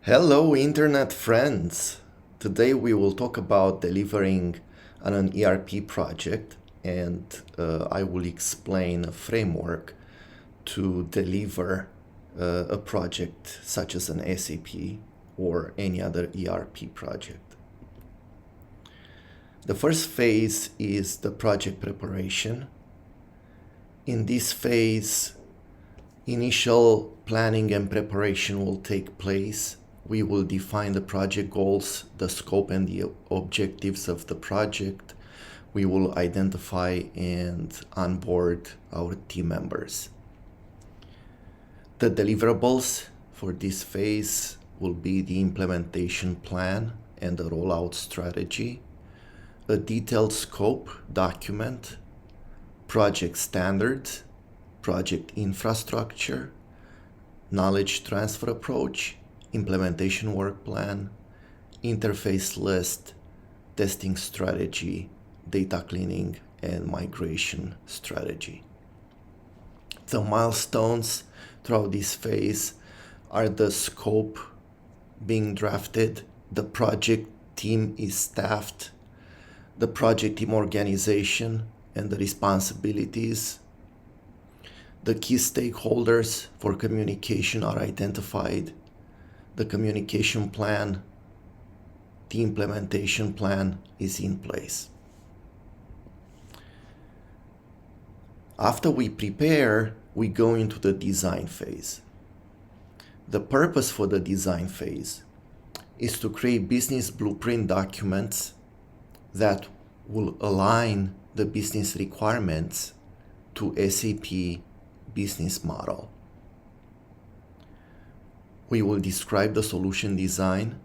Hello, Internet friends! Today we will talk about delivering on an ERP project, and I will explain a framework to deliver a project such as an SAP or any other ERP project. The first phase is the project preparation. In this phase, initial planning and preparation will take place. We will define the project goals, the scope and the objectives of the project. We will identify and onboard our team members. The deliverables for this phase will be the implementation plan and the rollout strategy, a detailed scope document, project standards, project infrastructure, knowledge transfer approach, implementation work plan, interface list, testing strategy, data cleaning, and migration strategy. The milestones throughout this phase are the scope being drafted, the project team is staffed, the project team organization and the responsibilities. The key stakeholders for communication are identified. The communication plan, the implementation plan is in place. After we prepare, we go into the design phase. The purpose for the design phase is to create business blueprint documents that will align the business requirements to SAP business model. We will describe the solution design.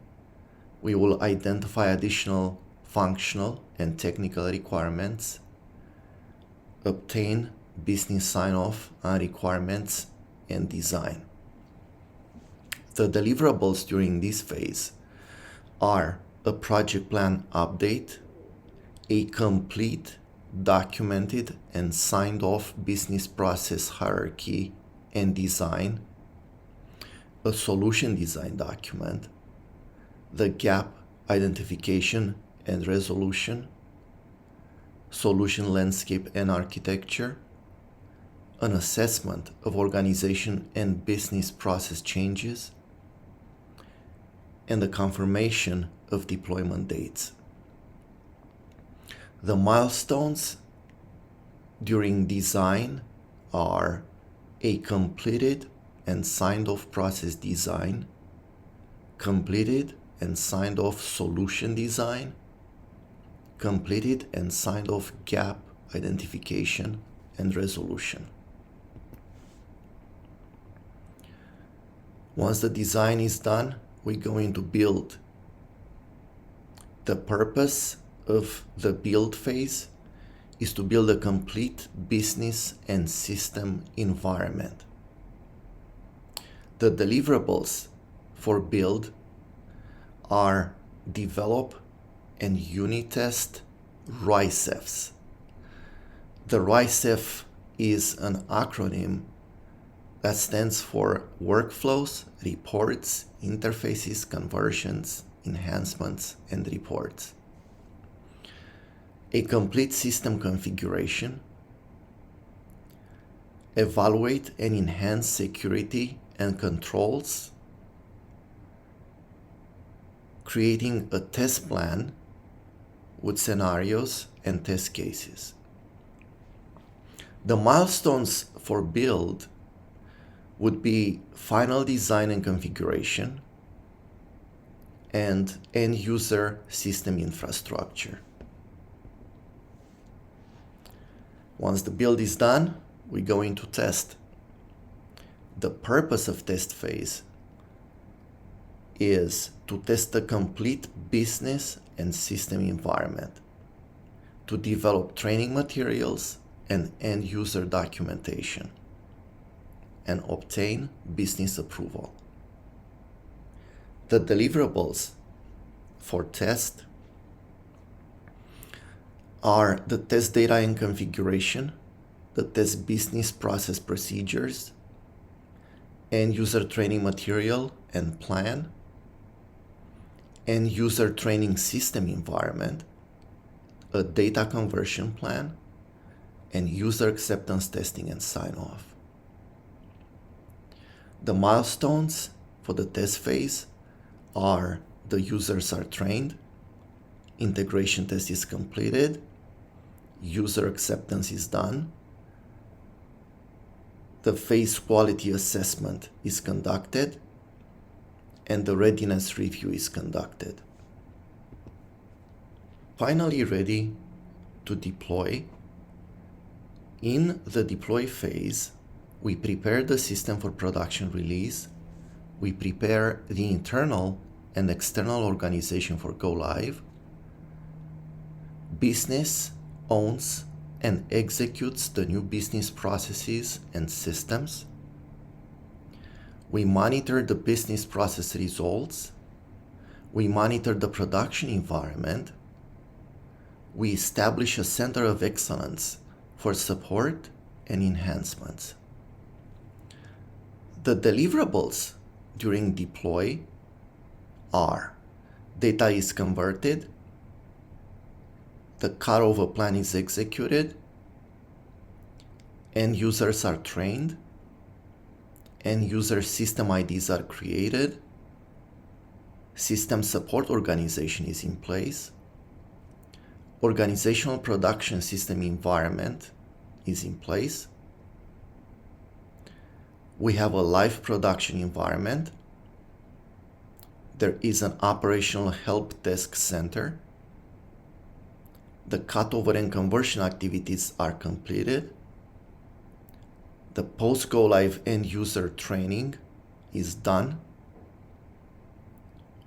We will identify additional functional and technical requirements, obtain business sign-off on requirements and design. The deliverables during this phase are a project plan update, a complete, documented and signed off business process hierarchy and design, a solution design document, the gap identification and resolution, solution landscape and architecture, an assessment of organization and business process changes, and the confirmation of deployment dates. The milestones during design are a completed and signed off process design, completed and signed off solution design, completed and signed off gap identification and resolution. Once the design is done, we're going to build. The purpose of the build phase is to build a complete business and system environment. The deliverables for build are develop and unit test RICEFs. The RICEF is an acronym that stands for workflows, reports, interfaces, conversions, enhancements, and reports. A complete system configuration, evaluate and enhance security and controls, creating a test plan with scenarios and test cases. The milestones for build would be final design and configuration and end user system infrastructure. Once the build is done, we go into test. The purpose of test phase is to test the complete business and system environment, to develop training materials and end user documentation, and obtain business approval. The deliverables for test are the test data and configuration, the test business process procedures, end user training material and plan, end user training system environment, a data conversion plan, and user acceptance testing and sign off. The milestones for the test phase are the users are trained, integration test is completed, user acceptance is done, the phase quality assessment is conducted, and the readiness review is conducted. Finally ready to deploy. In the deploy phase, we prepare the system for production release, we prepare the internal and external organization for go live, business owns and executes the new business processes and systems. We monitor the business process results. We monitor the production environment. We establish a center of excellence for support and enhancements. The deliverables during deploy are: data is converted, the cutover plan is executed, end users are trained, end user system IDs are created, system support organization is in place, organizational production system environment is in place, we have a live production environment, there is an operational help desk center, the cutover and conversion activities are completed, the post-go live end user training is done,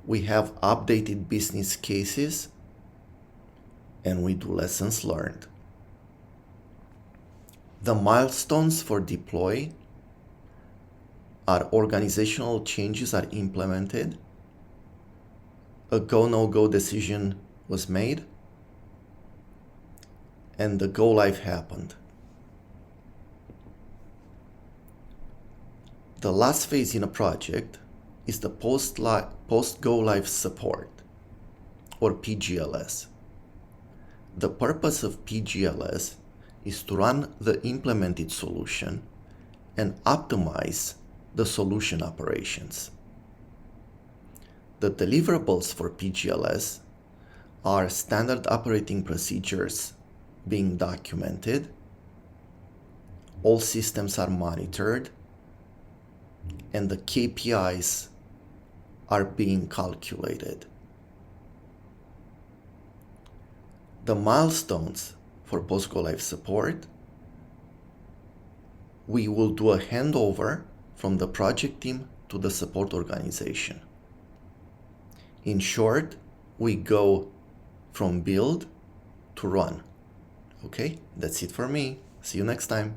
we have updated business cases, and we do lessons learned. The milestones for deploy are: organizational changes are implemented, a go/no-go decision was made, and the go live happened. The last phase in a project is the post-go live support, or PGLS. The purpose of PGLS is to run the implemented solution and optimize the solution operations. The deliverables for PGLS are standard operating procedures being documented, all systems are monitored, and the KPIs are being calculated. The milestones for post-go live support: we will do a handover from the project team to the support organization. In short, we go from build to run. Okay, that's it for me. See you next time.